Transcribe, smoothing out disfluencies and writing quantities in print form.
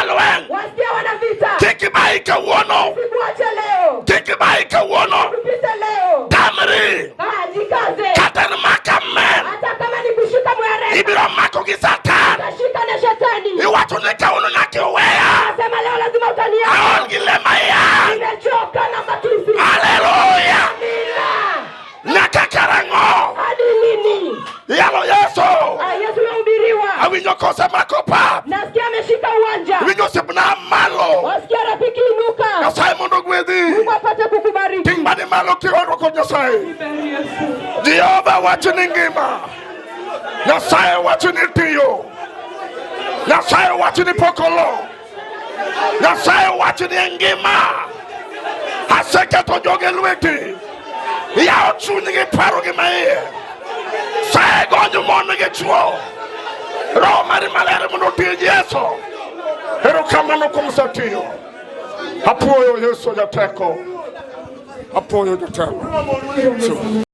jalweng. Wasikia wana vita. Kikibaika uono. Usikuache leo. Kikibaika uono. Tupite leo. Tamri. Jikaze. Katan makamen. Hata kama ni kushika mwereka. Ibiro mako ki Satan. Utashika na shetani. Iwacho ne kauno nyake uweya. Nasema leo lazima utania. Aon gilema ya. Nimechoka na makisi. Hallelujah. Amina. Nyaka karango. Hadi lini? Yalo Yesu. Yesu yahubiriwa. Awinyo kose makopa. Nasikia ameshika uwanja. Awinyo sipna malo. Wasikia rafiki inuka. Nyasaye mondo gwedhi. Mungu apate kukubariki. Ting mani malo kioro ko Nyasaye. Jehova wacho ni ngima. Nyasaye wacho ni tiyo. Nyasaye wacho ni pokolo. Nyasaye wacho ni ngima. Aseke to joge lweti. Ya ochuni gi paro gi mae. Sae gonyo mon gi chuo. Roho mari malere mondo tiyo Yesu. Erokamano kuom satiyo. Apuoyo Yesu jateko. Apuoyo jateko.